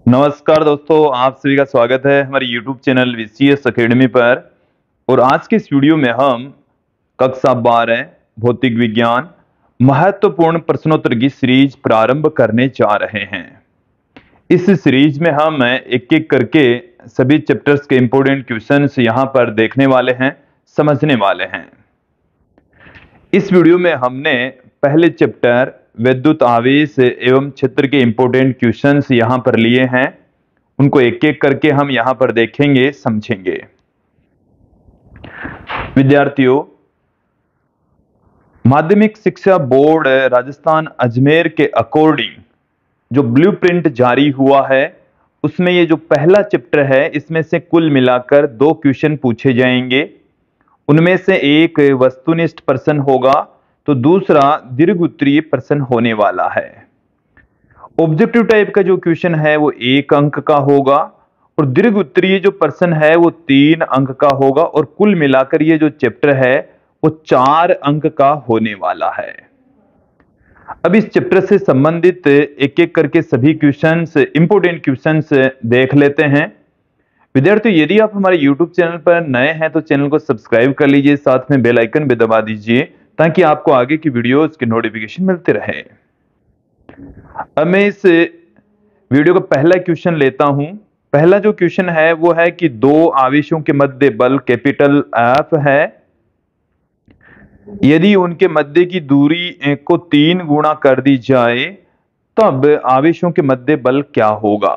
नमस्कार दोस्तों, आप सभी का स्वागत है हमारे YouTube चैनल VCS अकेडमी पर। और आज के इस वीडियो में हम कक्षा 12 भौतिक विज्ञान महत्वपूर्ण प्रश्नोत्तर की सीरीज प्रारंभ करने जा रहे हैं। इस सीरीज में हम एक एक करके सभी चैप्टर्स के इंपॉर्टेंट क्वेश्चंस यहां पर देखने वाले हैं, समझने वाले हैं। इस वीडियो में हमने पहले चैप्टर विद्युत आवेश एवं क्षेत्र के इंपॉर्टेंट क्वेश्चंस यहां पर लिए हैं। उनको एक एक करके हम यहां पर देखेंगे, समझेंगे। विद्यार्थियों, माध्यमिक शिक्षा बोर्ड राजस्थान अजमेर के अकॉर्डिंग जो ब्लूप्रिंट जारी हुआ है उसमें ये जो पहला चैप्टर है इसमें से कुल मिलाकर 2 क्वेश्चन पूछे जाएंगे। उनमें से एक वस्तुनिष्ठ प्रश्न होगा तो दूसरा दीर्घ उत्तरीय प्रश्न होने वाला है। ऑब्जेक्टिव टाइप का जो क्वेश्चन है वो 1 अंक का होगा और दीर्घ उत्तरीय जो प्रश्न है वो 3 अंक का होगा और कुल मिलाकर ये जो चैप्टर है वो 4 अंक का होने वाला है। अब इस चैप्टर से संबंधित एक एक करके सभी क्वेश्चंस, इंपोर्टेंट क्वेश्चंस देख लेते हैं। विद्यार्थियों, यदि आप हमारे YouTube चैनल पर नए हैं तो चैनल को सब्सक्राइब कर लीजिए, साथ में बेल आइकन भी दबा दीजिए ताकि आपको आगे की वीडियोस के नोटिफिकेशन मिलते रहे। अब मैं इस वीडियो का पहला क्वेश्चन लेता हूं। पहला जो क्वेश्चन है वो है कि 2 आवेशों के मध्य बल कैपिटल F है। यदि उनके मध्य की दूरी को 3 गुना कर दी जाए तब आवेशों के मध्य बल क्या होगा।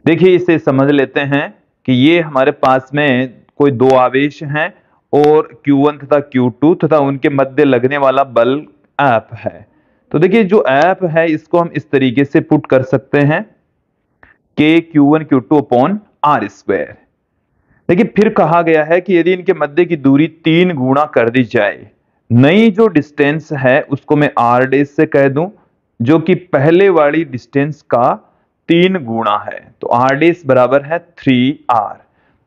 देखिए, इसे समझ लेते हैं कि ये हमारे पास में कोई 2 आवेश हैं और Q1 तथा Q2 तथा उनके मध्य लगने वाला बल F है। तो देखिए, जो F है इसको हम इस तरीके से पुट कर सकते हैं K Q1 Q2 upon R square. देखिए, फिर कहा गया है कि यदि इनके मध्य की दूरी 3 गुना कर दी जाए, नई जो डिस्टेंस है उसको मैं R डैश से कह दूं जो कि पहले वाली डिस्टेंस का 3 गुना है, तो R डैश बराबर है 3R।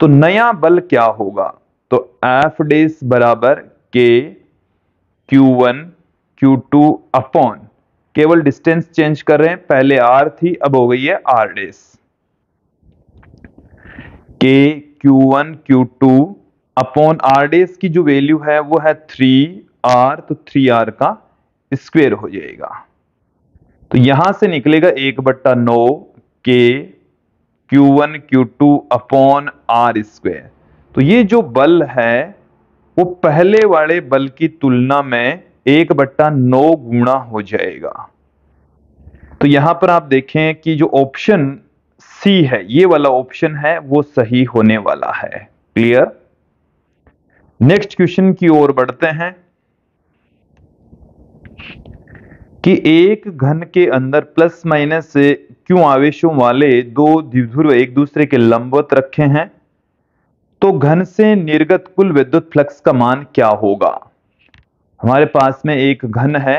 तो नया बल क्या होगा, तो F डैश बराबर K Q1 Q2 अपॉन, केवल डिस्टेंस चेंज कर रहे हैं, पहले R थी अब हो गई है R dash, K Q1 Q2 upon R dash की जो वैल्यू है वो है 3R, तो 3R का स्क्वायर हो जाएगा। तो यहां से निकलेगा 1/9 K Q1 Q2 upon R square. तो ये जो बल है वो पहले वाले बल की तुलना में 1/9 गुना हो जाएगा। तो यहां पर आप देखें कि जो ऑप्शन सी है, ये वाला ऑप्शन है वो सही होने वाला है। क्लियर। नेक्स्ट क्वेश्चन की ओर बढ़ते हैं कि एक घन के अंदर प्लस माइनस क्यों आवेशों वाले 2 द्विध्रुव एक दूसरे के लंबवत रखे हैं, तो घन से निर्गत कुल विद्युत फ्लक्स का मान क्या होगा। हमारे पास में एक घन है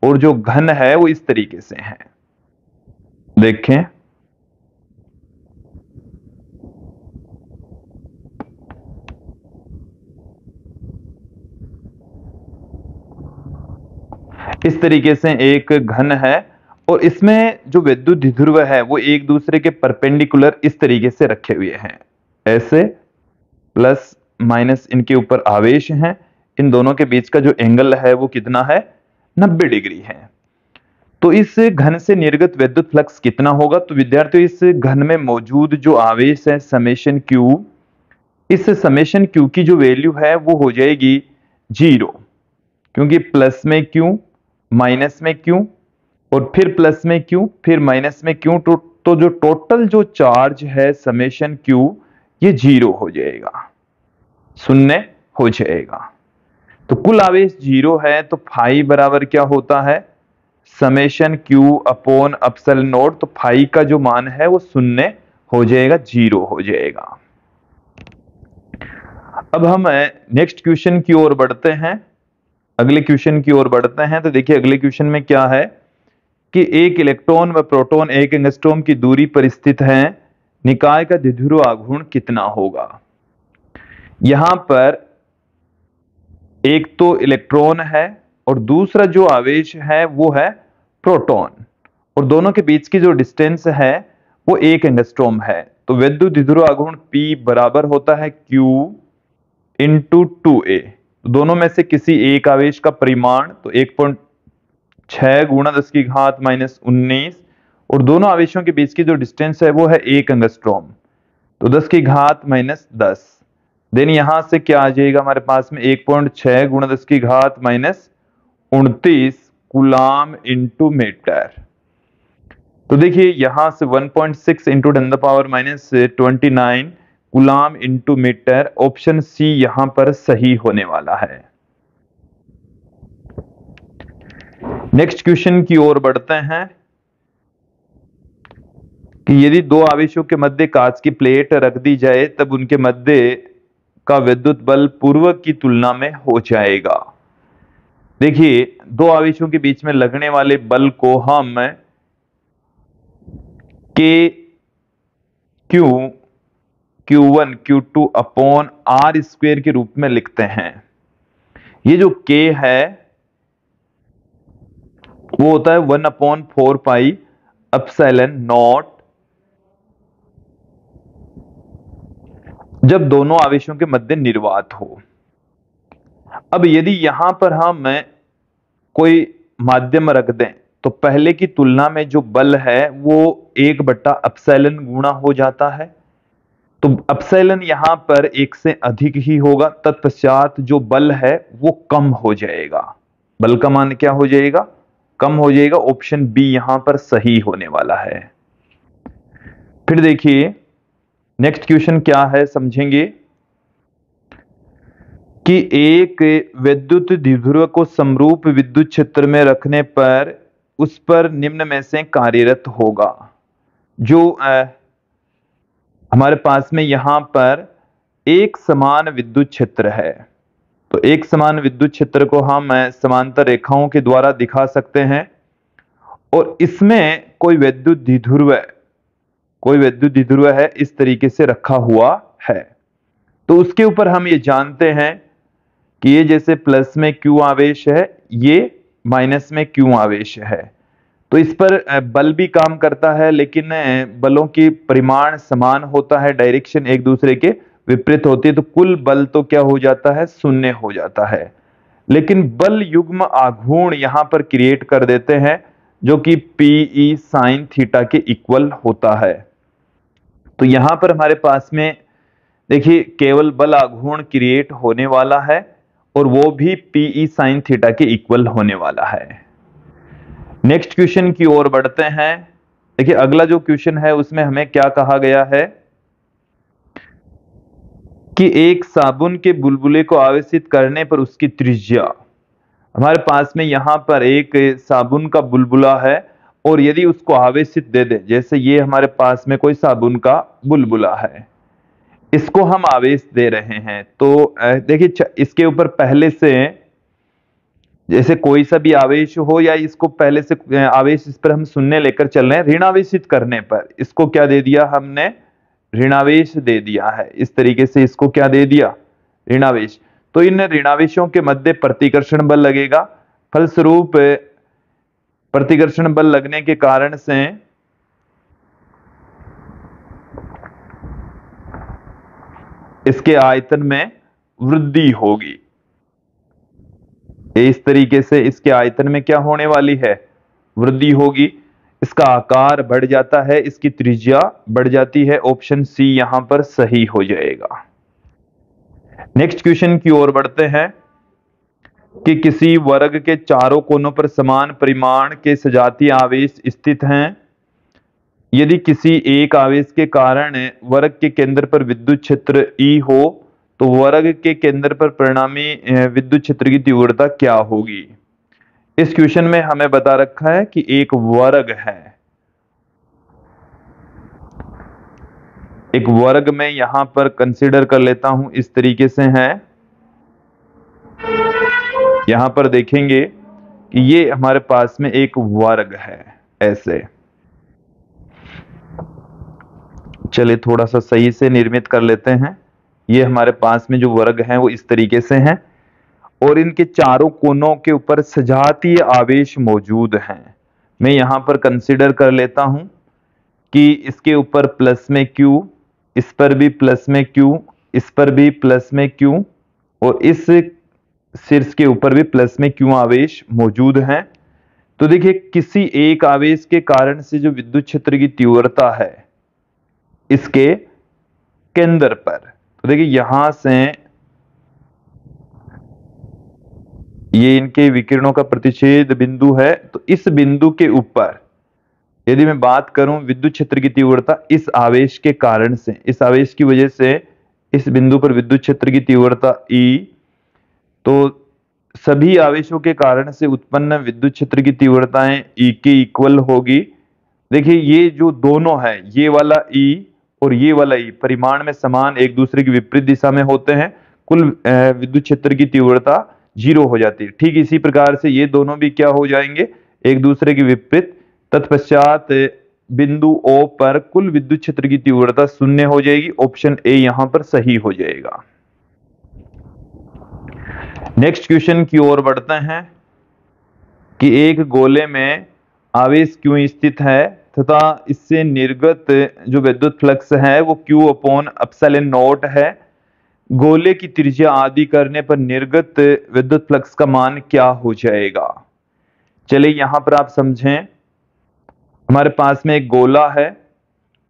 और जो घन है वो इस तरीके से है, देखें। इस तरीके से एक घन है और इसमें जो विद्युत द्विध्रुव है वो एक दूसरे के परपेंडिकुलर इस तरीके से रखे हुए हैं, ऐसे प्लस माइनस इनके ऊपर आवेश हैं। इन दोनों के बीच का जो एंगल है वो कितना है, 90 डिग्री है। तो इस घन से निर्गत विद्युत फ्लक्स कितना होगा, तो विद्यार्थियों इस घन में मौजूद जो आवेश है समेशन Q, इस समेशन Q की जो वैल्यू है वो हो जाएगी 0, क्योंकि प्लस में Q माइनस में Q और फिर प्लस में Q फिर माइनस में Q, तो जो टोटल जो चार्ज है समेशन Q ये 0 हो जाएगा, 0 हो जाएगा। तो कुल आवेश 0 है तो फाई बराबर क्या होता है, summation Q upon epsilon not. तो फाई का जो मान है वो 0 हो जाएगा, 0 हो जाएगा। अब हम नेक्स्ट क्वेश्चन की ओर बढ़ते हैं, अगले क्वेश्चन की ओर बढ़ते हैं। तो देखिए, अगले क्वेश्चन में क्या है कि एक इलेक्ट्रॉन व प्रोटॉन 1 एंगस्ट्रॉम की दूरी पर स्थित हैं, निकाय का द्विध्रुव आघूर्ण कितना होगा। यहां पर एक तो इलेक्ट्रॉन है और दूसरा जो आवेश है वो है प्रोटॉन, और दोनों के बीच की जो डिस्टेंस है वो 1 एंगस्ट्रॉम है। तो विद्युत द्विध्रुव आघूर्ण P बराबर होता है Q इंटू 2a। दोनों में से किसी एक आवेश का परिमाण तो 1.6 गुणा 10 की घात माइनस 19, और दोनों आवेशों के बीच की जो डिस्टेंस है वो है 1 एंगस्ट्रॉम, तो 10 की घात माइनस 10। देन यहां से क्या आ जाएगा हमारे पास में 1.6 गुणा 10 की घात माइनस 29 कूलाम इंटू मीटर। तो देखिए यहां से 1.6 into 10 the power minus 29 coulomb into metre, option C यहां पर सही होने वाला है। नेक्स्ट क्वेश्चन की ओर बढ़ते हैं कि यदि दो आवेशों के मध्य कांच की प्लेट रख दी जाए तब उनके मध्य का विद्युत बल पूर्व की तुलना में हो जाएगा। देखिए दो आवेशों के बीच में लगने वाले बल को हम Q1 Q2 upon R square के रूप में लिखते हैं। ये जो K है वो होता है 1/4 पाई एप्सिलॉन नॉट, जब दोनों आवेशों के मध्य निर्वात हो। अब यदि यहां पर हम कोई माध्यम रख दें तो पहले की तुलना में जो बल है वो 1/एप्सिलॉन गुणा हो जाता है, तो एप्सिलॉन यहां पर 1 से अधिक ही होगा, तत्पश्चात जो बल है वो कम हो जाएगा। बल का मान क्या हो जाएगा? कम हो जाएगा। ऑप्शन बी यहां पर सही होने वाला है। फिर देखिए नेक्स्ट क्वेश्चन क्या है, समझेंगे कि एक विद्युत द्विध्रुव को समरूप विद्युत क्षेत्र में रखने पर उस पर निम्न में से कार्यरत होगा। जो हमारे पास में यहां पर एक समान विद्युत क्षेत्र है, तो एक समान विद्युत क्षेत्र को हम समांतर रेखाओं के द्वारा दिखा सकते हैं, और इसमें कोई विद्युत द्विध्रुव है इस तरीके से रखा हुआ है। तो उसके ऊपर हम ये जानते हैं कि ये जैसे प्लस में Q आवेश है, ये माइनस में Q आवेश है, तो इस पर बल भी काम करता है, लेकिन बलों की परिमाण समान होता है, डायरेक्शन एक दूसरे के विपरीत होती है, तो कुल बल तो क्या हो जाता है? शून्य हो जाता है। लेकिन बल युग्म आघूर्ण यहां पर क्रिएट कर देते हैं जो कि Pe sin थीटा के इक्वल होता है। तो यहां पर हमारे पास में देखिए केवल बल आघूर्ण क्रिएट होने वाला है, और वो भी Pe sin थीटा के इक्वल होने वाला है। नेक्स्ट क्वेश्चन की ओर बढ़ते हैं। देखिए अगला जो क्वेश्चन है उसमें हमें क्या कहा गया है कि एक साबुन के बुलबुले को आवेशित करने पर उसकी त्रिज्या, हमारे पास में यहां पर एक साबुन का बुलबुला है, और यदि उसको आवेशित दे दें, जैसे ये हमारे पास में कोई साबुन का बुलबुला है, इसको हम आवेश दे रहे हैं, तो देखिए इसके ऊपर पहले से जैसे कोई सा भी आवेश हो, या इसको पहले से आवेश इस पर हम शून्य लेकर चल रहे हैं, ऋणावेशित करने पर इसको क्या दे दिया हमने? ऋणावेश दे दिया है। इस तरीके से इसको क्या दे दिया? ऋणावेश। तो इन ऋणावेशों के मध्य प्रतिकर्षण बल लगेगा, फलस्वरूप प्रतिकर्षण बल लगने के कारण से इसके आयतन में वृद्धि होगी। इस तरीके से इसके आयतन में क्या होने वाली है? वृद्धि होगी। इसका आकार बढ़ जाता है, इसकी त्रिज्या बढ़ जाती है। ऑप्शन सी यहां पर सही हो जाएगा। नेक्स्ट क्वेश्चन की ओर बढ़ते हैं कि किसी वर्ग के चारों कोनों पर समान परिमाण के सजातीय आवेश स्थित हैं। यदि किसी एक आवेश के कारण वर्ग के केंद्र पर विद्युत क्षेत्र E हो तो वर्ग के केंद्र पर परिणामी विद्युत क्षेत्र की तीव्रता क्या होगी? इस क्वेश्चन में हमें बता रखा है कि एक वर्ग है, एक वर्ग में यहां पर कंसीडर कर लेता हूं, इस तरीके से है। यहां पर देखेंगे कि ये हमारे पास में एक वर्ग है, ऐसे। चलिए थोड़ा सा सही से निर्मित कर लेते हैं। ये हमारे पास में जो वर्ग हैं वो इस तरीके से हैं, और इनके चारों कोनों के ऊपर सजातीय आवेश मौजूद हैं। मैं यहां पर कंसीडर कर लेता हूं कि इसके ऊपर प्लस में Q, इस पर भी प्लस में Q, इस पर भी प्लस में Q और इस शीर्ष के ऊपर भी प्लस में Q आवेश मौजूद हैं। तो देखिए किसी एक आवेश के कारण से जो विद्युत क्षेत्र की तीव्रता है इसके केंद्र पर, तो देखिए यहां से ये इनके विकिरणों का प्रतिच्छेद बिंदु है, तो इस बिंदु के ऊपर यदि मैं बात करूं विद्युत क्षेत्र की तीव्रता इस आवेश के कारण से, इस आवेश की वजह से इस बिंदु पर विद्युत क्षेत्र की तीव्रता E, तो सभी आवेशों के कारण से उत्पन्न विद्युत क्षेत्र की तीव्रताएं E के इक्वल होगी। देखिए ये जो दोनों है, ये वाला E और ये वाला E परिमाण में समान, एक दूसरे की विपरीत दिशा में होते हैं, कुल विद्युत क्षेत्र की तीव्रता 0 हो जाती है। ठीक इसी प्रकार से ये दोनों भी क्या हो जाएंगे, एक दूसरे के विपरीत। तत्पश्चात बिंदु O पर कुल विद्युत क्षेत्र की तीव्रता 0 हो जाएगी। ऑप्शन ए यहां पर सही हो जाएगा। नेक्स्ट क्वेश्चन की ओर बढ़ते हैं कि एक गोले में आवेश Q स्थित है तथा इससे निर्गत जो विद्युत फ्लक्स है वो Q अपॉन एप्सिलॉन नॉट है। गोले की त्रिज्या आदि करने पर निर्गत विद्युत फ्लक्स का मान क्या हो जाएगा। चलिए यहां पर आप समझें, हमारे पास में एक गोला है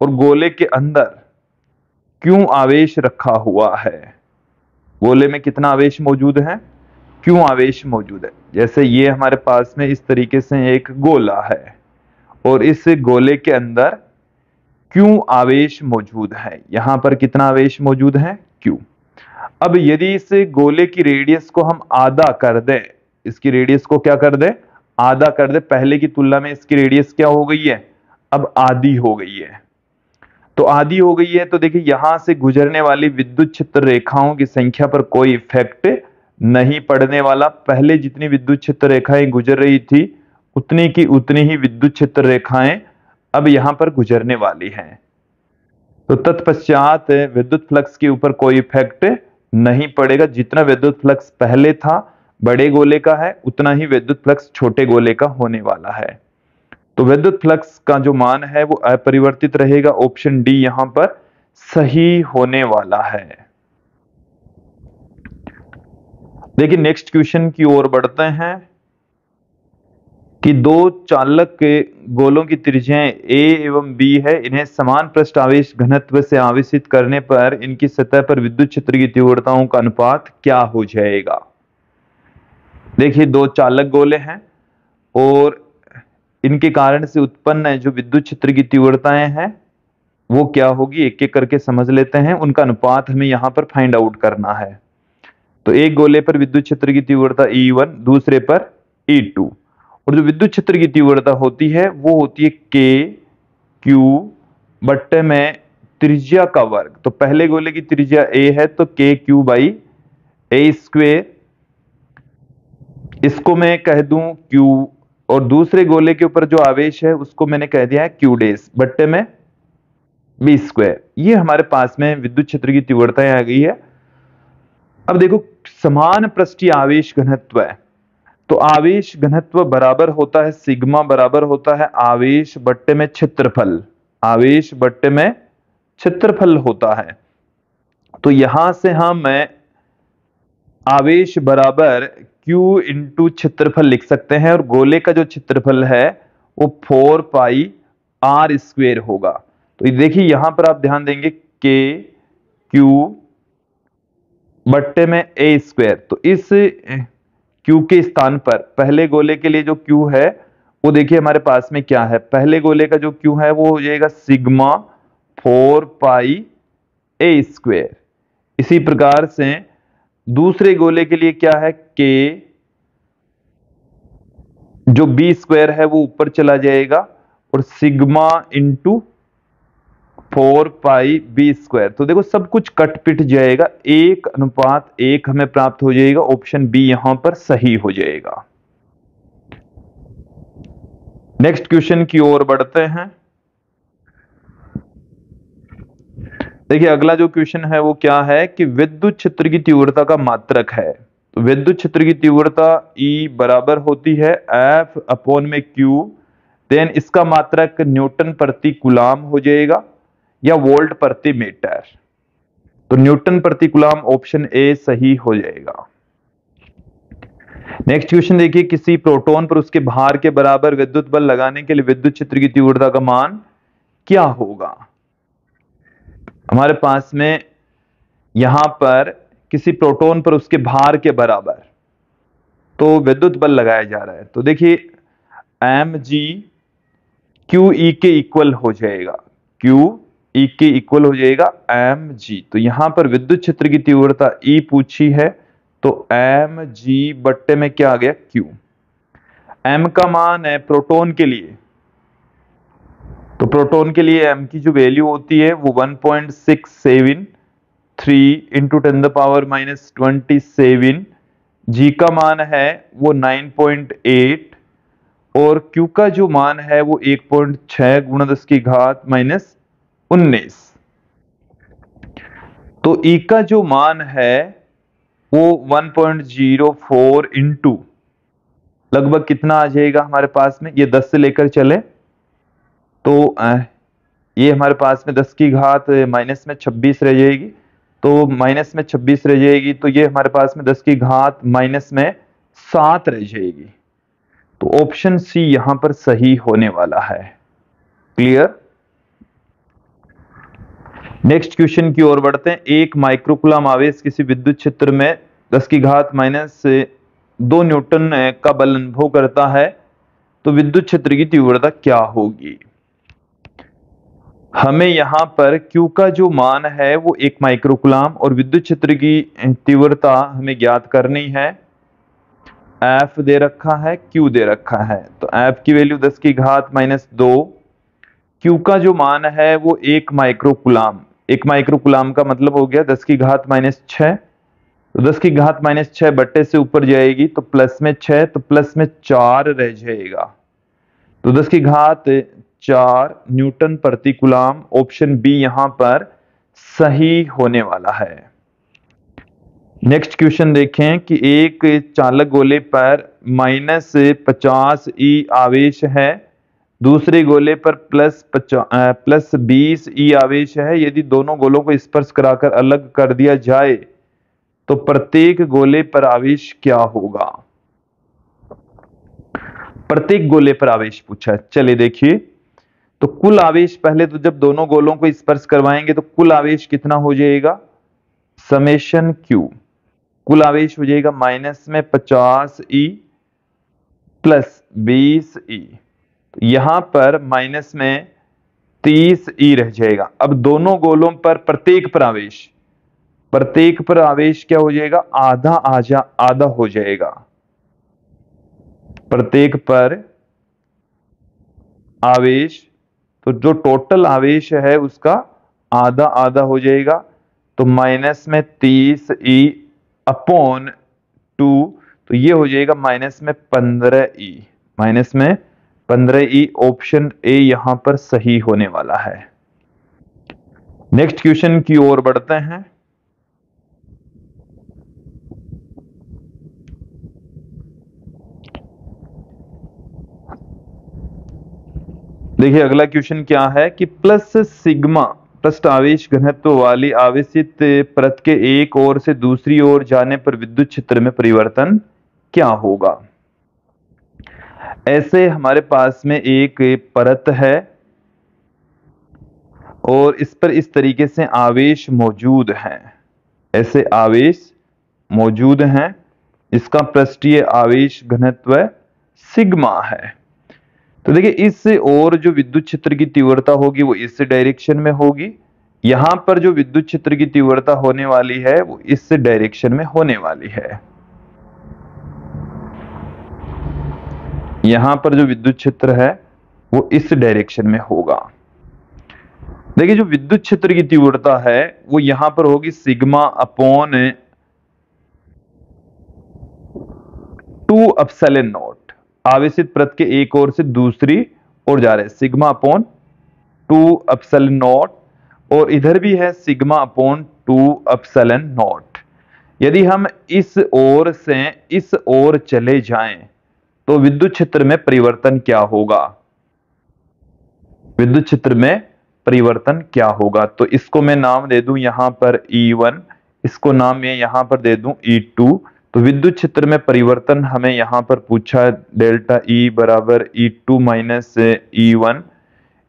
और गोले के अंदर Q आवेश रखा हुआ है। गोले में कितना आवेश मौजूद है, Q आवेश मौजूद है। जैसे ये हमारे पास में इस तरीके से एक गोला है और इस गोले के अंदर Q आवेश मौजूद है। यहां पर कितना आवेश मौजूद है, Q। अब यदि इस गोले की रेडियस को हम आधा कर दें, इसकी रेडियस को क्या कर दें, आधा कर दें, पहले की तुलना में इसकी रेडियस क्या हो गई है, अब आधी हो गई है। तो आधी हो गई है तो देखिए यहां से गुजरने वाली विद्युत क्षेत्र रेखाओं की संख्या पर कोई इफेक्ट नहीं पड़ने वाला। पहले जितनी विद्युत क्षेत्र रेखाएं गुजर रही थी उतनी की उतनी ही विद्युत क्षेत्र रेखाएं अब यहां पर गुजरने वाली हैं। तो तत्पश्चात विद्युत फ्लक्स के ऊपर कोई इफेक्ट नहीं पड़ेगा। जितना विद्युत फ्लक्स पहले था बड़े गोले का है उतना ही विद्युत फ्लक्स छोटे गोले का होने वाला है। तो विद्युत फ्लक्स का जो मान है वो अपरिवर्तित रहेगा। ऑप्शन डी यहां पर सही होने वाला है। देखिए नेक्स्ट क्वेश्चन की ओर बढ़ते हैं कि दो चालक के गोलों की त्रिज्याएं A एवं B है, इन्हें समान पृष्ठ आवेश घनत्व से आवेशित करने पर इनकी सतह पर विद्युत क्षेत्र की तीव्रताओं का अनुपात क्या हो जाएगा। देखिए दो चालक गोले हैं और इनके कारण से उत्पन्न जो विद्युत क्षेत्र की तीव्रताएं हैं वो क्या होगी, एक एक करके समझ लेते हैं। उनका अनुपात हमें यहां पर फाइंड आउट करना है। तो एक गोले पर विद्युत क्षेत्र की तीव्रता E1, दूसरे पर E2, और जो विद्युत क्षेत्र की तीव्रता होती है वो होती है K Q बट्टे में त्रिज्या का वर्ग। तो पहले गोले की त्रिज्या A है तो KQ बाई A स्क्वेयर, इसको मैं कह दूं Q, और दूसरे गोले के ऊपर जो आवेश है उसको मैंने कह दिया है Q डैश बट्टे में B स्क्वायर। ये हमारे पास में विद्युत क्षेत्र की तीव्रताएं आ गई है। अब देखो समान पृष्ठीय आवेश घनत्व है तो आवेश घनत्व बराबर होता है सिग्मा, बराबर होता है आवेश बट्टे में क्षेत्रफल, आवेश बट्टे में क्षेत्रफल होता है। तो यहां से हम आवेश बराबर Q इंटू क्षेत्रफल लिख सकते हैं और गोले का जो क्षेत्रफल है वो 4 पाई R स्क्वेयर होगा। तो देखिए यहां पर आप ध्यान देंगे K Q बट्टे में A स्क्वेयर, तो इस Q के स्थान पर पहले गोले के लिए जो Q है वो देखिए हमारे पास में क्या है, पहले गोले का जो Q है वो हो जाएगा सिग्मा 4 पाई A स्क्वेयर। इसी प्रकार से दूसरे गोले के लिए क्या है, K जो B स्क्वायर है वो ऊपर चला जाएगा और सिग्मा इंटू 4 पाई B स्क्वायर। तो देखो सब कुछ कट पिट जाएगा, 1:1 हमें प्राप्त हो जाएगा। ऑप्शन बी यहां पर सही हो जाएगा। नेक्स्ट क्वेश्चन की ओर बढ़ते हैं। देखिए अगला जो क्वेश्चन है वो क्या है कि विद्युत क्षेत्र की तीव्रता का मात्रक है। तो विद्युत क्षेत्र की तीव्रता E बराबर होती है F अपॉन में Q, देन इसका मात्रक न्यूटन प्रति कूलाम हो जाएगा या वोल्ट प्रति मीटर। तो न्यूटन प्रति कूलाम ऑप्शन ए सही हो जाएगा। नेक्स्ट क्वेश्चन देखिए, किसी प्रोटॉन पर उसके भार के बराबर विद्युत बल लगाने के लिए विद्युत क्षेत्र की तीव्रता का मान क्या होगा। हमारे पास में यहां पर किसी प्रोटॉन पर उसके भार के बराबर तो विद्युत बल लगाया जा रहा है, तो देखिए एम जी क्यू ई के इक्वल हो जाएगा, क्यू ई के इक्वल हो जाएगा एम जी। तो यहां पर विद्युत क्षेत्र की तीव्रता ई पूछी है, तो एम जी बट्टे में क्या आ गया क्यू। एम का मान है प्रोटॉन के लिए, तो प्रोटॉन के लिए एम की जो वैल्यू होती है वो 1.673 इंटू 10⁻⁻27। जी का मान है वो 9.8 और क्यू का जो मान है वो 1.6 गुणा 10⁻⁻19। तो ई का जो मान है वो 1.04 इंटू लगभग कितना आ जाएगा हमारे पास में, ये 10 से लेकर चले तो ये हमारे पास में 10 की घात माइनस में 26 रह जाएगी, तो माइनस में 26 रह जाएगी, तो ये हमारे पास में 10 की घात माइनस में 7 रह जाएगी। तो ऑप्शन सी यहां पर सही होने वाला है। क्लियर। नेक्स्ट क्वेश्चन की ओर बढ़ते हैं। एक माइक्रोकूलम आवेश किसी विद्युत क्षेत्र में 10 की घात माइनस 2 न्यूटन का बल अनुभव करता है, तो विद्युत क्षेत्र की तीव्रता क्या होगी। हमें यहां पर Q का जो मान है वो 1 माइक्रोकूलम और विद्युत क्षेत्र की तीव्रता हमें ज्ञात करनी है। F दे रखा है, Q दे रखा है, तो F की वैल्यू 10 की घात माइनस 2, Q का जो मान है वो 1 माइक्रोकूलम, 1 माइक्रोकूलम का मतलब हो गया 10 की घात माइनस 6, तो 10 की घात माइनस 6 बट्टे से ऊपर जाएगी तो प्लस में 6, तो प्लस में 4 रह जाएगा, तो 10 की घात 4 न्यूटन प्रति कूलम। ऑप्शन बी यहां पर सही होने वाला है। नेक्स्ट क्वेश्चन देखें कि एक चालक गोले पर -50 ई आवेश है, दूसरे गोले पर +20 ई आवेश है। यदि दोनों गोलों को स्पर्श कराकर अलग कर दिया जाए तो प्रत्येक गोले पर आवेश क्या होगा। प्रत्येक गोले पर आवेश पूछा है। चलिए देखिए, तो कुल आवेश पहले तो जब दोनों गोलों को स्पर्श करवाएंगे तो कुल आवेश कितना हो जाएगा, समेशन क्यू, कुल आवेश हो जाएगा माइनस में 50 ई प्लस 20 ई, तो यहां पर माइनस में 30 ई रह जाएगा। अब दोनों गोलों पर प्रत्येक पर आवेश, प्रत्येक पर आवेश क्या हो जाएगा, आधा हो जाएगा, प्रत्येक पर आवेश, तो जो टोटल आवेश है उसका आधा आधा हो जाएगा, तो माइनस में 30 ई अपॉन 2, तो ये हो जाएगा माइनस में 15 ई, माइनस में 15 ई। ऑप्शन ए यहां पर सही होने वाला है। नेक्स्ट क्वेश्चन की ओर बढ़ते हैं। देखिए अगला क्वेश्चन क्या है कि प्लस सिग्मा पृष्ठ आवेश घनत्व वाली आवेशित परत के एक ओर से दूसरी ओर जाने पर विद्युत क्षेत्र में परिवर्तन क्या होगा। ऐसे हमारे पास में एक परत है और इस पर इस तरीके से आवेश मौजूद हैं, ऐसे आवेश मौजूद हैं, इसका पृष्ठीय आवेश घनत्व सिग्मा है। तो देखिए इस ओर जो विद्युत क्षेत्र की तीव्रता होगी वो इस डायरेक्शन में होगी, यहां पर जो विद्युत क्षेत्र की तीव्रता होने वाली है वो इस डायरेक्शन में होने वाली है। यहां पर जो विद्युत क्षेत्र है वो इस डायरेक्शन में होगा। देखिए जो विद्युत क्षेत्र की तीव्रता है वो यहां पर होगी सिग्मा अपॉन 2 एप्सिलॉन नॉट, आवेशित परत के एक ओर से दूसरी ओर जा रहे हैं, सिग्मा अपॉन 2 एप्सिलॉन नॉट, और इधर भी है सिग्मा अपॉन 2 एप्सिलॉन नॉट। यदि हम इस ओर से इस ओर चले जाएं तो विद्युत क्षेत्र में परिवर्तन क्या होगा। विद्युत क्षेत्र में परिवर्तन क्या होगा। तो इसको मैं नाम दे दूं यहां पर E1, इसको नाम मैं यहां पर दे दूं E2। तो विद्युत क्षेत्र में परिवर्तन हमें यहां पर पूछा है, डेल्टा E बराबर E2 माइनस E1।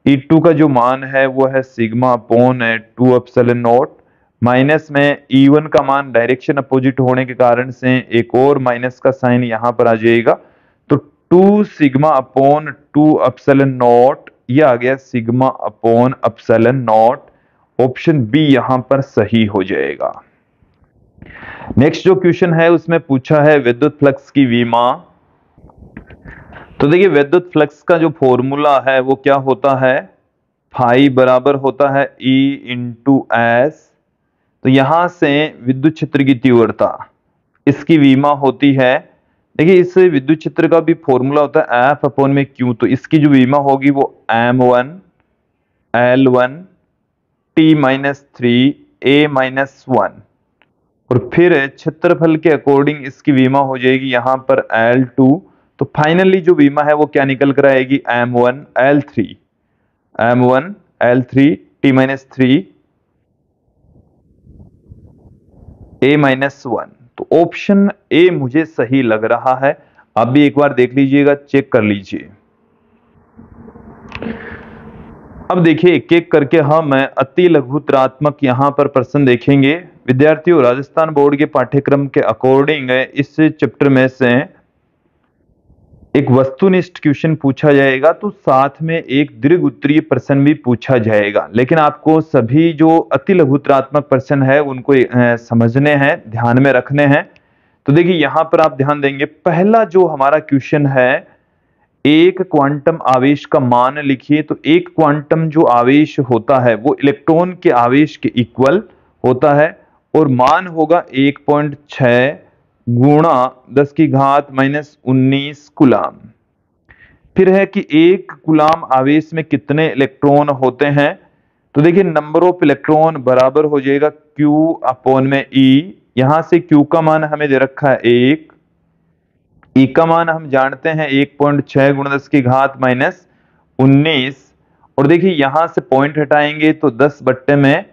E2 का जो मान है वो है sigma upon 2 epsilon not, minus में E1 का मान डायरेक्शन अपोजिट होने के कारण से एक और माइनस का साइन यहां पर आ जाएगा। तो 2 सिग्मा अपॉन 2 एप्सिलॉन नॉट, ये आ गया sigma upon epsilon naught. Option B यहां पर सही हो जाएगा। नेक्स्ट जो क्वेश्चन है उसमें पूछा है विद्युत फ्लक्स की विमा। तो देखिए विद्युत फ्लक्स का जो फॉर्मूला है वो क्या होता है, फाई बराबर होता है E इंटू एस। तो यहां से विद्युत क्षेत्र की तीव्रता, इसकी विमा होती है, देखिए इस विद्युत क्षेत्र का भी फॉर्मूला होता है F अपॉन में Q। तो इसकी जो विमा होगी वो M1 L1 T minus 3 A minus 1, और फिर क्षेत्रफल के अकॉर्डिंग इसकी विमा हो जाएगी यहां पर L2। तो फाइनली जो विमा है वो क्या निकल कर आएगी, M1 L3 M1 L3 T minus 3 A minus 1। तो ऑप्शन ए मुझे सही लग रहा है। आप भी एक बार देख लीजिएगा, चेक कर लीजिए। अब देखिए एक एक करके हम अति लघुत्रात्मक यहां पर प्रश्न देखेंगे। विद्यार्थियों, राजस्थान बोर्ड के पाठ्यक्रम के अकॉर्डिंग इस चैप्टर में से एक वस्तुनिष्ठ क्वेश्चन पूछा जाएगा, तो साथ में एक दीर्घ उत्तरीय प्रश्न भी पूछा जाएगा। लेकिन आपको सभी जो अति लघुत्रात्मक प्रश्न है उनको समझने हैं, ध्यान में रखने हैं। तो देखिए यहां पर आप ध्यान देंगे, पहला जो हमारा क्वेश्चन है, एक क्वांटम आवेश का मान लिखिए। तो एक क्वांटम जो आवेश होता है वो इलेक्ट्रॉन के आवेश के इक्वल होता है, और मान होगा 1.6 गुणा 10 की घात माइनस 19 कुलाम। फिर है कि एक कुलाम आवेश में कितने इलेक्ट्रॉन होते हैं। तो देखिए नंबर ऑफ इलेक्ट्रॉन बराबर हो जाएगा Q अपॉन में E। यहां से Q का मान हमें दे रखा है 1, E का मान हम जानते हैं 1.6 गुणा 10 की घात माइनस 19। और देखिए यहां से पॉइंट हटाएंगे तो 10 बट्टे में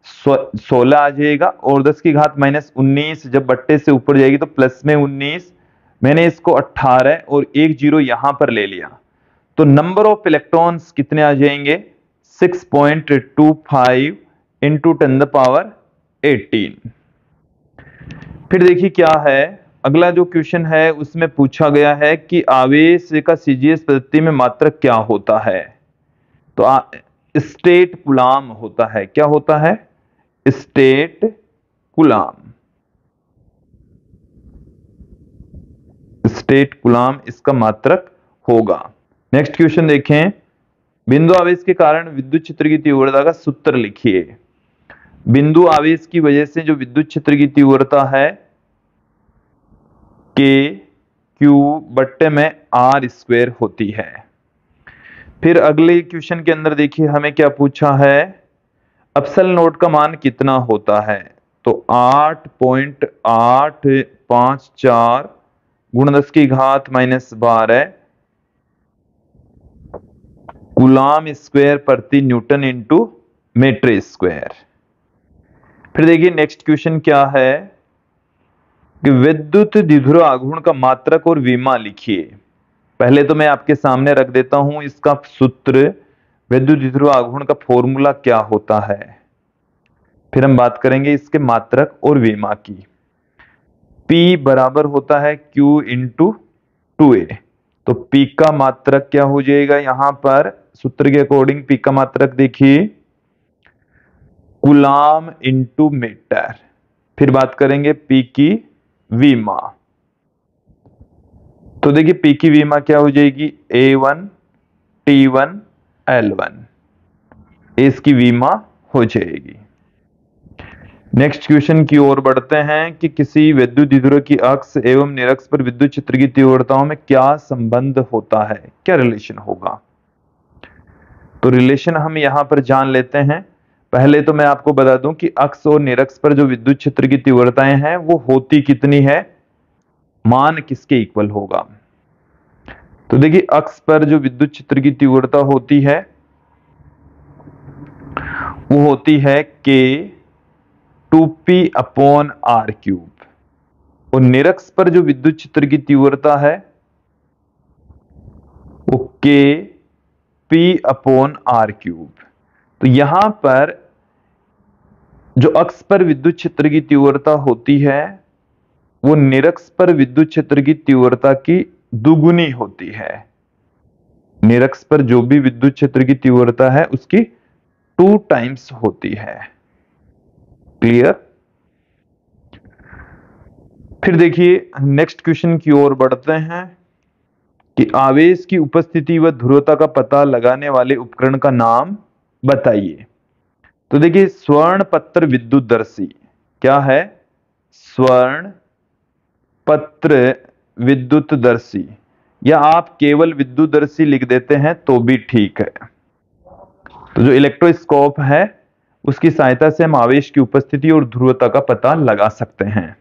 16 आ जाएगा, और 10 की घात माइनस 19 जब बट्टे से ऊपर जाएगी तो प्लस में 19। मैंने इसको 18 और एक जीरो यहां पर ले लिया। तो नंबर ऑफ इलेक्ट्रॉन्स कितने आ जाएंगे, 6.25 इंटू 10 पावर 18। फिर देखिए क्या है, अगला जो क्वेश्चन है उसमें पूछा गया है कि आवेश का सीजीएस पद्धति में मात्रक क्या होता है। तो स्टेट कूलाम होता है। क्या होता है, स्टेट कूलाम। स्टेट कूलाम इसका मात्रक होगा। नेक्स्ट क्वेश्चन देखें, बिंदु आवेश के कारण विद्युत क्षेत्र की तीव्रता का सूत्र लिखिए। बिंदु आवेश की वजह से जो विद्युत क्षेत्र की तीव्रता है Q बट्टे में R स्क्वायर होती है। फिर अगले क्वेश्चन के अंदर देखिए हमें क्या पूछा है, एप्सिलॉन नॉट का मान कितना होता है। तो 8.854 गुणा 10 की घात माइनस 12 कूलाम स्क्वायर प्रति न्यूटन इंटू मीटर स्क्वायर। फिर देखिए नेक्स्ट क्वेश्चन क्या है कि विद्युत द्विध्रुव आघूर्ण का मात्रक और विमा लिखिए। पहले तो मैं आपके सामने रख देता हूं इसका सूत्र, विद्युत द्विध्रुव आघूर्ण का फॉर्मूला क्या होता है, फिर हम बात करेंगे इसके मात्रक और विमा की। P बराबर होता है Q इंटू 2A। तो P का मात्रक क्या हो जाएगा, यहां पर सूत्र के अकॉर्डिंग P का मात्रक देखिए कूलाम इंटू मीटर। फिर बात करेंगे P की विमा। तो देखिए P की विमा क्या हो जाएगी, A1 T1 L1, इसकी विमा हो जाएगी। नेक्स्ट क्वेश्चन की ओर बढ़ते हैं कि किसी विद्युत द्विध्रुव की अक्ष एवं निरक्ष पर विद्युत क्षेत्र की तीव्रताओं में क्या संबंध होता है, क्या रिलेशन होगा। तो रिलेशन हम यहां पर जान लेते हैं। पहले तो मैं आपको बता दूं कि अक्ष और निरक्ष पर जो विद्युत क्षेत्र की तीव्रताएं हैं वो होती कितनी है, मान किसके इक्वल होगा। तो देखिए अक्ष पर जो विद्युत क्षेत्र की तीव्रता होती है वो होती है K2P/r³। और निरक्ष पर जो विद्युत क्षेत्र की तीव्रता है वो Kp/r³। तो यहां पर जो अक्ष पर विद्युत क्षेत्र की तीव्रता होती है वो निरक्ष पर विद्युत क्षेत्र की तीव्रता की दुगुनी होती है। निरक्ष पर जो भी विद्युत क्षेत्र की तीव्रता है उसकी 2 टाइम्स होती है। क्लियर? फिर देखिए नेक्स्ट क्वेश्चन की ओर बढ़ते हैं कि आवेश की उपस्थिति व ध्रुवता का पता लगाने वाले उपकरण का नाम बताइए। तो देखिए स्वर्ण पत्र विद्युतदर्शी क्या है? स्वर्ण पत्र विद्युतदर्शी, या आप केवल विद्युतदर्शी लिख देते हैं तो भी ठीक है। तो जो इलेक्ट्रोस्कोप है उसकी सहायता से हम आवेश की उपस्थिति और ध्रुवता का पता लगा सकते हैं।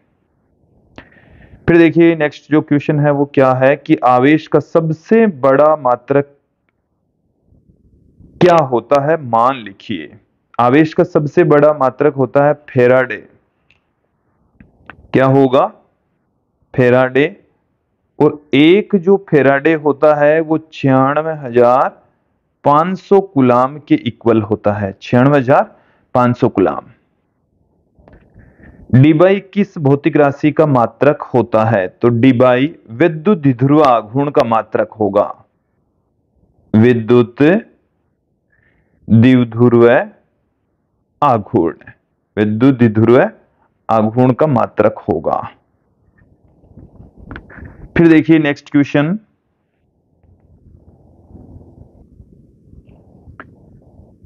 फिर देखिए नेक्स्ट जो क्वेश्चन है वो क्या है कि आवेश का सबसे बड़ा मात्रक क्या होता है? मान लिखिए आवेश का सबसे बड़ा मात्रक होता है फेराडे। क्या होगा? फेराडे। और एक जो फेराडे होता है वो 96,500 कूलाम के इक्वल होता है। 96,500 कूलाम। डी बाई किस भौतिक राशि का मात्रक होता है? तो डी बाई विद्युत द्विध्रुव आघूर्ण का मात्रक होगा। विद्युत द्विध्रुव आघूर्ण, विद्युत द्विध्रुव आघूर्ण का मात्रक होगा। फिर देखिए नेक्स्ट क्वेश्चन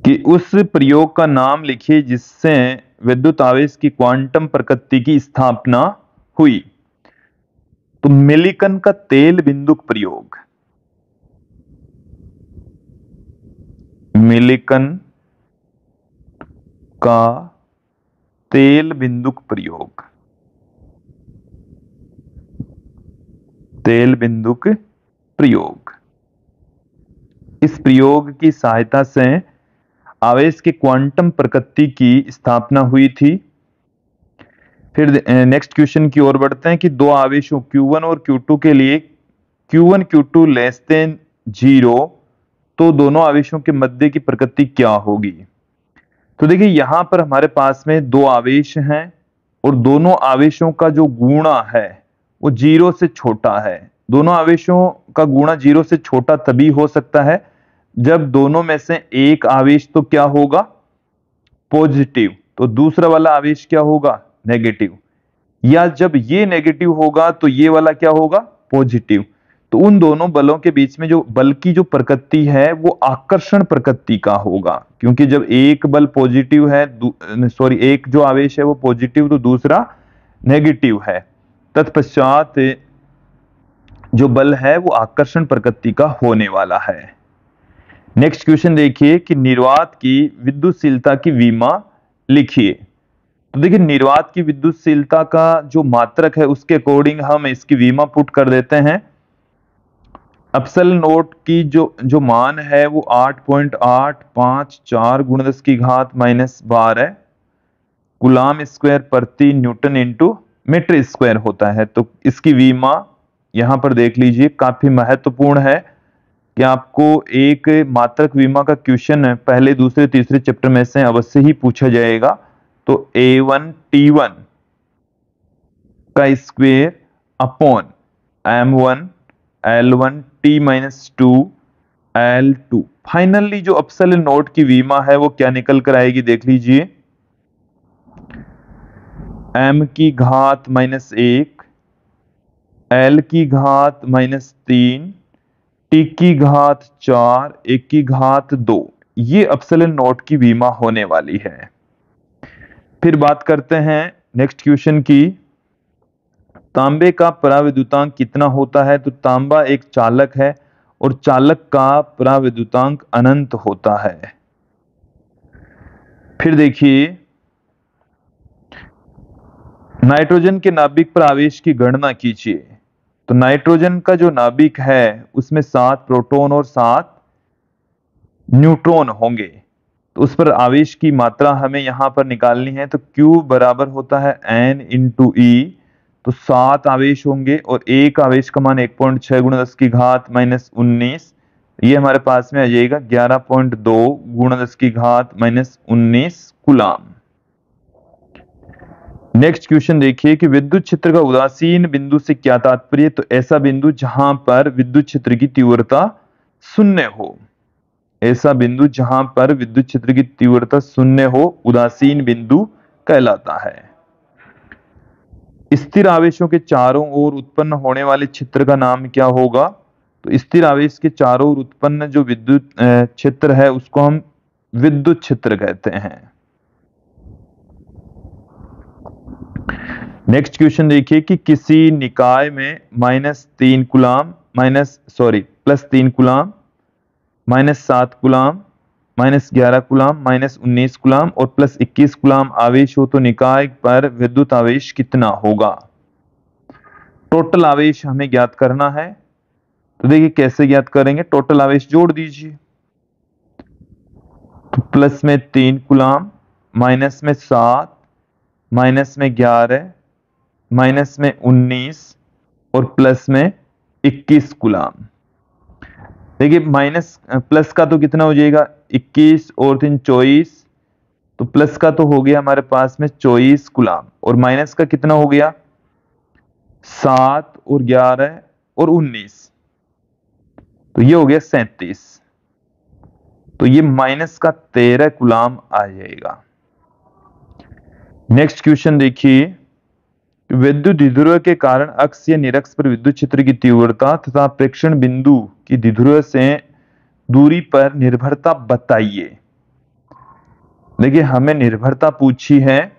कि उस प्रयोग का नाम लिखिए जिससे विद्युत आवेश की क्वांटम प्रकृति की स्थापना हुई। तो मिलिकन का तेल बिंदुक प्रयोग, मिलिकन का तेल बिंदुक प्रयोग, तेल बिंदुक प्रयोग। इस प्रयोग की सहायता से आवेश की क्वांटम प्रकृति की स्थापना हुई थी। फिर नेक्स्ट क्वेश्चन की ओर बढ़ते हैं कि दो आवेशों Q1 और Q2 के लिए Q1 Q2 लेस देन 0 तो दोनों आवेशों के मध्य की प्रकृति क्या होगी? तो देखिए यहां पर हमारे पास में दो आवेश हैं और दोनों आवेशों का जो गुणा है वो 0 से छोटा है। दोनों आवेशों का गुणा 0 से छोटा तभी हो सकता है जब दोनों में से एक आवेश तो क्या होगा? पॉजिटिव, तो दूसरा वाला आवेश क्या होगा? नेगेटिव। या जब ये नेगेटिव होगा तो ये वाला क्या होगा? पॉजिटिव। तो उन दोनों बलों के बीच में जो बल की जो प्रकृति है वो आकर्षण प्रकृति का होगा, क्योंकि जब एक बल पॉजिटिव है, सॉरी एक जो आवेश है वो पॉजिटिव तो दूसरा नेगेटिव है, तत्पश्चात जो बल है वो आकर्षण प्रकृति का होने वाला है। नेक्स्ट क्वेश्चन देखिए कि निर्वात की विद्युतशीलता की विमा लिखिए। तो देखिए निर्वात की विद्युतशीलता का जो मात्रक है उसके अकॉर्डिंग हम इसकी विमा पुट कर देते हैं। एप्सिलॉन नोट की जो मान है वो 8.854 × 10⁻⁻12 कूलाम स्क्वायर प्रति न्यूटन इंटू मीटर स्क्वायर होता है। तो इसकी विमा यहां पर देख लीजिए, काफी महत्वपूर्ण है कि आपको एक मात्रक विमा का क्वेश्चन पहले दूसरे तीसरे चैप्टर में से अवश्य ही पूछा जाएगा। तो A1T1 का square upon M1 L1T-2 L2। Finally जो एप्सिलॉन नोट की विमा है वो क्या निकल कर आएगी देख लीजिए, m की घात -1 l की घात -3 t की घात 4 1 की घात 2। ये एप्सिलॉन नोट की विमा होने वाली है। फिर बात करते हैं नेक्स्ट क्वेश्चन की, तांबे का पराविद्युतांक कितना होता है? तो तांबा एक चालक है और चालक का पराविद्युतांक अनंत होता है। फिर देखिए नाइट्रोजन के नाभिक पर आवेश की गणना कीजिए। तो नाइट्रोजन का जो नाभिक है उसमें 7 प्रोटॉन और 7 न्यूट्रॉन होंगे। तो उस पर आवेश की मात्रा हमें यहां पर निकालनी है। तो Q बराबर होता है N इंटू ई। तो 7 आवेश होंगे और एक आवेश का मान 1.6 गुणा 10 की घात माइनस 19, ये हमारे पास में आ जाएगा 11.2 गुणा 10 की घात माइनस 19 कूलाम। नेक्स्ट क्वेश्चन देखिए कि विद्युत क्षेत्र का उदासीन बिंदु से क्या तात्पर्य। तो ऐसा बिंदु जहां पर विद्युत क्षेत्र की तीव्रता शून्य हो, ऐसा बिंदु जहां पर विद्युत क्षेत्र की तीव्रता शून्य हो उदासीन बिंदु कहलाता है। स्थिर आवेशों के चारों ओर उत्पन्न होने वाले क्षेत्र का नाम क्या होगा। तो स्थिर आवेश के चारों ओर उत्पन्न जो विद्युत क्षेत्र है उसको हम विद्युत क्षेत्र कहते हैं। नेक्स्ट क्वेश्चन देखिए कि किसी निकाय में -3 coulomb +3 coulomb, -7 coulomb, -11 coulomb, -19 coulomb और +21 कूलाम आवेश हो तो निकाय पर विद्युत आवेश कितना होगा। टोटल आवेश हमें ज्ञात करना है। तो देखिए कैसे ज्ञात करेंगे, टोटल आवेश जोड़ दीजिए। तो प्लस में 3 कूलाम, माइनस में 7, माइनस में 11, माइनस में 19 और प्लस में 21 कूलाम। देखिए माइनस प्लस का तो कितना हो जाएगा 21 और 3 24, तो प्लस का तो हो गया हमारे पास में 24 कूलाम और माइनस का कितना हो गया 7 और 11 और 19, तो ये हो गया 37। तो ये माइनस का 13 कूलाम आ जाएगा। नेक्स्ट क्वेश्चन देखिए, विद्युत द्विध्रुव के कारण अक्ष या निरक्ष पर विद्युत क्षेत्र की तीव्रता तथा प्रेक्षण बिंदु की द्विध्रुव से दूरी पर निर्भरता बताइए। देखिए हमें निर्भरता पूछी है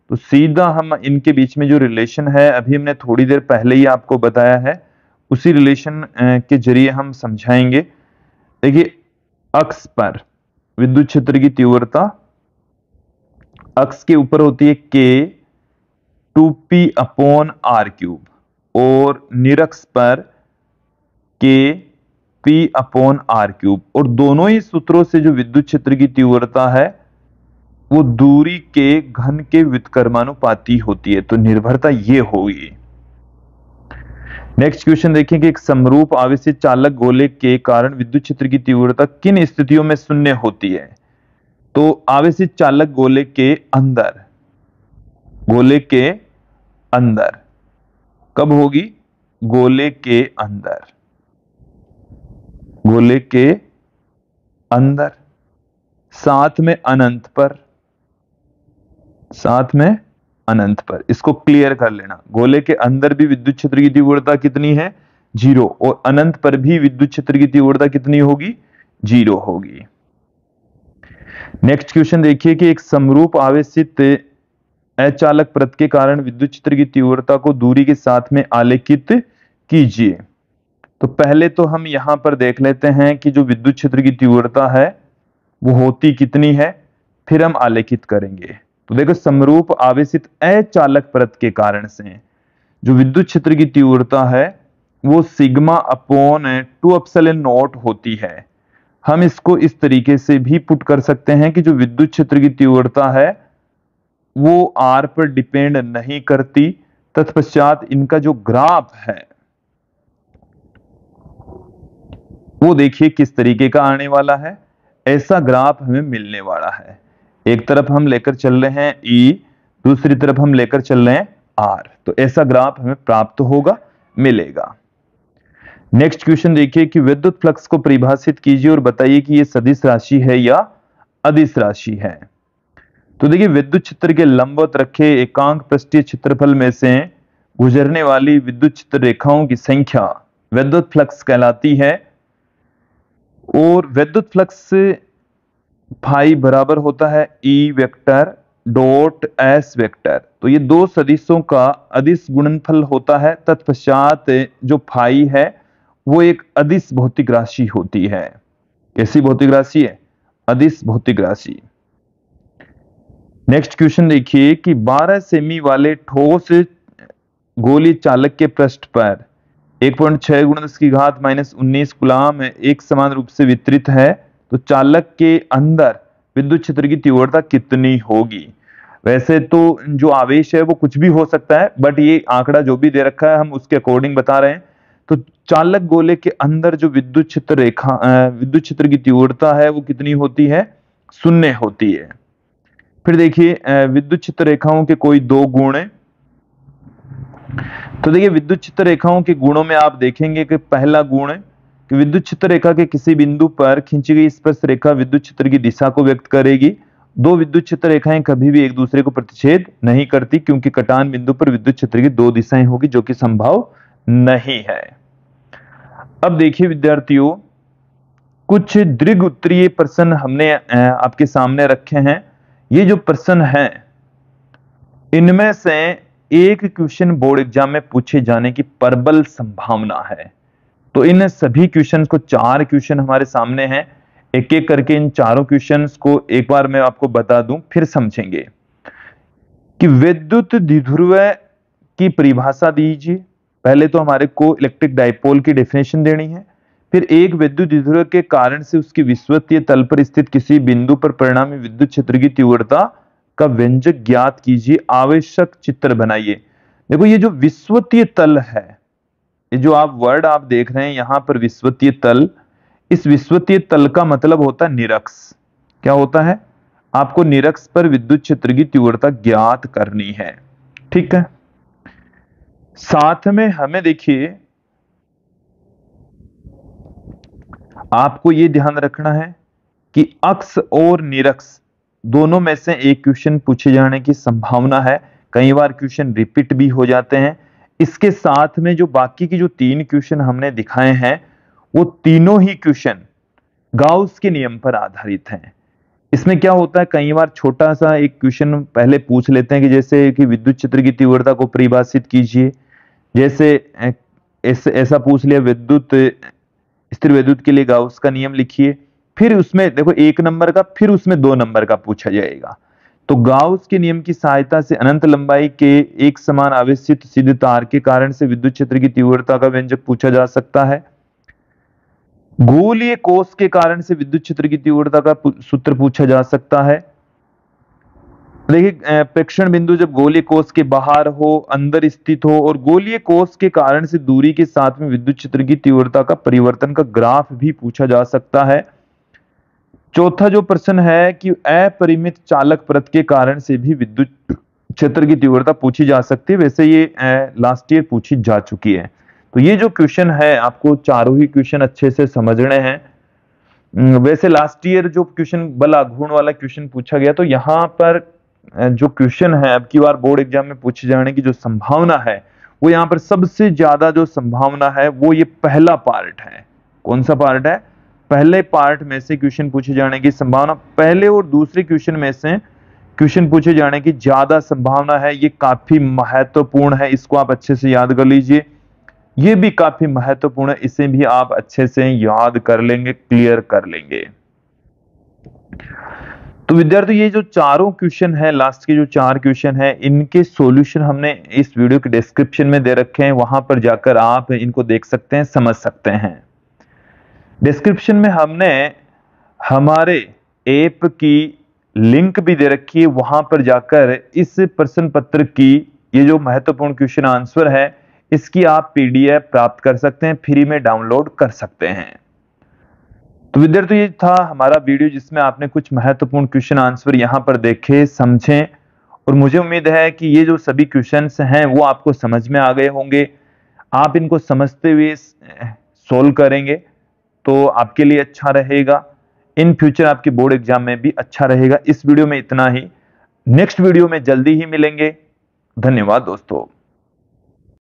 तो सीधा हम इनके बीच में जो रिलेशन है अभी हमने थोड़ी देर पहले ही आपको बताया है, उसी रिलेशन के जरिए हम समझाएंगे। देखिए अक्ष पर विद्युत क्षेत्र की तीव्रता अक्ष के ऊपर होती है K 2p/r³ और निरक्ष पर K p/r³ और दोनों ही सूत्रों से जो विद्युत क्षेत्र की तीव्रता है वो दूरी के घन के व्युत्क्रमानुपाती होती है। तो निर्भरता ये होगी। नेक्स्ट क्वेश्चन देखें कि एक समरूप आवेशित चालक गोले के कारण विद्युत क्षेत्र की तीव्रता किन स्थितियों में शून्य होती है। तो आवेशित चालक गोले के अंदर कब होगी, गोले के अंदर साथ में अनंत पर। इसको क्लियर कर लेना, गोले के अंदर भी विद्युत क्षेत्र की तीव्रता कितनी है 0 और अनंत पर भी विद्युत क्षेत्र की तीव्रता कितनी होगी 0 होगी। नेक्स्ट क्वेश्चन देखिए कि एक समरूप आवेशित अचालक परत के कारण विद्युत क्षेत्र की तीव्रता को दूरी के साथ में आलेखित कीजिए। तो पहले तो हम यहां पर देख लेते हैं कि जो विद्युत क्षेत्र की तीव्रता है वो होती कितनी है, फिर हम आलेखित करेंगे। तो देखो समरूप आवेशित अचालक परत के कारण से जो विद्युत क्षेत्र की तीव्रता है वो σ/2ε0 होती है। हम इसको इस तरीके से भी पुट कर सकते हैं कि जो विद्युत क्षेत्र की तीव्रता है वो R पर डिपेंड नहीं करती। तत्पश्चात इनका जो ग्राफ है वो देखिए किस तरीके का आने वाला है। ऐसा ग्राफ हमें मिलने वाला है, एक तरफ हम लेकर चल रहे हैं E, दूसरी तरफ हम लेकर चल रहे हैं R, तो ऐसा ग्राफ हमें प्राप्त होगा, मिलेगा। नेक्स्ट क्वेश्चन देखिए कि विद्युत फ्लक्स को परिभाषित कीजिए और बताइए कि यह सदिश राशि है या अदिश राशि है। तो देखिए विद्युत क्षेत्र के लंबवत रखे एकांक पृष्ठीय क्षेत्रफल में से गुजरने वाली विद्युत क्षेत्र रेखाओं की संख्या विद्युत फ्लक्स कहलाती है और विद्युत फ्लक्स फाई बराबर होता है E vector dot S vector. तो ये दो सदिशों का अदिश गुणनफल होता है। तत्पश्चात जो फाई है वो एक अदिश भौतिक राशि होती है। कैसी भौतिक राशि है, अदिश भौतिक राशि। नेक्स्ट क्वेश्चन देखिए कि 12 सेमी वाले ठोस गोली चालक के पृष्ठ पर 1.6 × 10 की घात -19 कूलाम एक समान रूप से वितरित है। तो चालक के अंदर विद्युत क्षेत्र की तीव्रता कितनी होगी। वैसे तो जो आवेश है वो कुछ भी हो सकता है, बट ये आंकड़ा जो भी दे रखा है हम उसके अकॉर्डिंग बता रहे हैं। तो चालक गोले के अंदर जो विद्युत क्षेत्र की तीव्रता है वो कितनी होती है, 0 होती है। फिर देखिए विद्युत क्षेत्र रेखाओं के कोई 2 गुण है। तो देखिए विद्युत क्षेत्र रेखाओं के गुणों में आप देखेंगे कि पहला गुण है कि विद्युत क्षेत्र रेखा के किसी बिंदु पर खींची गई स्पर्श रेखा विद्युत क्षेत्र की दिशा को व्यक्त करेगी। 2 विद्युत क्षेत्र रेखाएं कभी भी एक दूसरे को प्रतिच्छेद नहीं करती, क्योंकि कटान बिंदु पर विद्युत क्षेत्र की 2 दिशाएं होगी, जो कि संभव नहीं है। अब देखिए विद्यार्थियों, कुछ दीर्घ उत्तरीय प्रश्न हमने आपके सामने रखे हैं। ये जो प्रश्न हैं इनमें से एक क्वेश्चन बोर्ड एग्जाम में पूछे जाने की प्रबल संभावना है। तो इन सभी क्वेश्चन को, 4 क्वेश्चन हमारे सामने हैं, एक एक करके इन चारों क्वेश्चंस को एक बार मैं आपको बता दूं, फिर समझेंगे कि विद्युत द्विध्रुव की परिभाषा दीजिए। पहले तो हमारे को इलेक्ट्रिक डाइपोल की डेफिनेशन देनी है, फिर एक विद्युत द्विध्रुव के कारण से उसकी विषुवतीय तल पर स्थित किसी बिंदु पर परिणामी विद्युत क्षेत्र की तीव्रता का व्यंजक ज्ञात कीजिए, आवश्यक चित्र बनाइए। देखो ये जो विषुवतीय तल है, ये जो आप वर्ड आप देख रहे हैं यहां पर विषुवतीय तल, इस विषुवतीय तल का मतलब होता है निरक्ष। क्या होता है, आपको निरक्ष पर विद्युत क्षेत्र की तीव्रता ज्ञात करनी है। ठीक है, साथ में हमें देखिए आपको यह ध्यान रखना है कि अक्ष और निरक्ष दोनों में से एक क्वेश्चन पूछे जाने की संभावना है। कई बार क्वेश्चन रिपीट भी हो जाते हैं। इसके साथ में जो बाकी की जो 3 क्वेश्चन हमने दिखाए हैं वो तीनों ही क्वेश्चन गाउस के नियम पर आधारित हैं। इसमें क्या होता है, कई बार छोटा सा एक क्वेश्चन पहले पूछ लेते हैं कि जैसे कि विद्युत क्षेत्र की तीव्रता को परिभाषित कीजिए। जैसे ऐसा पूछ लिया, विद्युत स्थिर विद्युत के लिए गाउस का नियम लिखिए। फिर उसमें देखो 1 नंबर का, फिर उसमें 2 नंबर का पूछा जाएगा। तो गाउस के नियम की सहायता से अनंत लंबाई के एक समान आवेशित सीधे तार के कारण से विद्युत क्षेत्र की तीव्रता का व्यंजक पूछा जा सकता है। गोलीय कोष के कारण से विद्युत क्षेत्र की तीव्रता का सूत्र पूछा जा सकता है। देखिए प्रेक्षण बिंदु जब गोलीय कोष के बाहर हो, अंदर स्थित हो और गोलीय कोष के कारण से दूरी के साथ में विद्युत क्षेत्र की तीव्रता का परिवर्तन का ग्राफ भी पूछा जा सकता है। चौथा जो प्रश्न है कि अपरिमित चालक परत के कारण से भी विद्युत क्षेत्र की तीव्रता पूछी जा सकती है। वैसे ये लास्ट ईयर पूछी जा चुकी है। तो ये जो क्वेश्चन है आपको चारों ही क्वेश्चन अच्छे से समझने हैं। वैसे लास्ट ईयर जो क्वेश्चन बल आघूर्ण वाला क्वेश्चन पूछा गया, तो यहाँ पर जो क्वेश्चन है अब की बार बोर्ड एग्जाम में पूछे जाने की जो संभावना है वो यहाँ पर सबसे ज्यादा जो संभावना है वो ये पहला पार्ट है। कौन सा पार्ट है, पहले पार्ट में से क्वेश्चन पूछे जाने की संभावना, पहले और दूसरे क्वेश्चन में से क्वेश्चन पूछे जाने की ज्यादा संभावना है। ये काफी महत्वपूर्ण है, इसको आप अच्छे से याद कर लीजिए। ये भी काफी महत्वपूर्ण है, इसे भी आप अच्छे से याद कर लेंगे, क्लियर कर लेंगे। तो विद्यार्थी ये जो चारों क्वेश्चन है, लास्ट के जो 4 क्वेश्चन है, इनके सॉल्यूशन हमने इस वीडियो के डिस्क्रिप्शन में दे रखे हैं, वहां पर जाकर आप इनको देख सकते हैं, समझ सकते हैं। डिस्क्रिप्शन में हमने हमारे ऐप की लिंक भी दे रखी है, वहां पर जाकर इस प्रश्न पत्र की ये जो महत्वपूर्ण क्वेश्चन आंसर है इसकी आप पीडीएफ प्राप्त कर सकते हैं, फ्री में डाउनलोड कर सकते हैं। तो विद्यार्थी ये था हमारा वीडियो जिसमें आपने कुछ महत्वपूर्ण क्वेश्चन आंसर यहां पर देखे, समझे, और मुझे उम्मीद है कि ये जो सभी क्वेश्चंस हैं वो आपको समझ में आ गए होंगे। आप इनको समझते हुए सोल्व करेंगे तो आपके लिए अच्छा रहेगा, इन फ्यूचर आपके बोर्ड एग्जाम में भी अच्छा रहेगा। इस वीडियो में इतना ही, नेक्स्ट वीडियो में जल्दी ही मिलेंगे। धन्यवाद दोस्तों।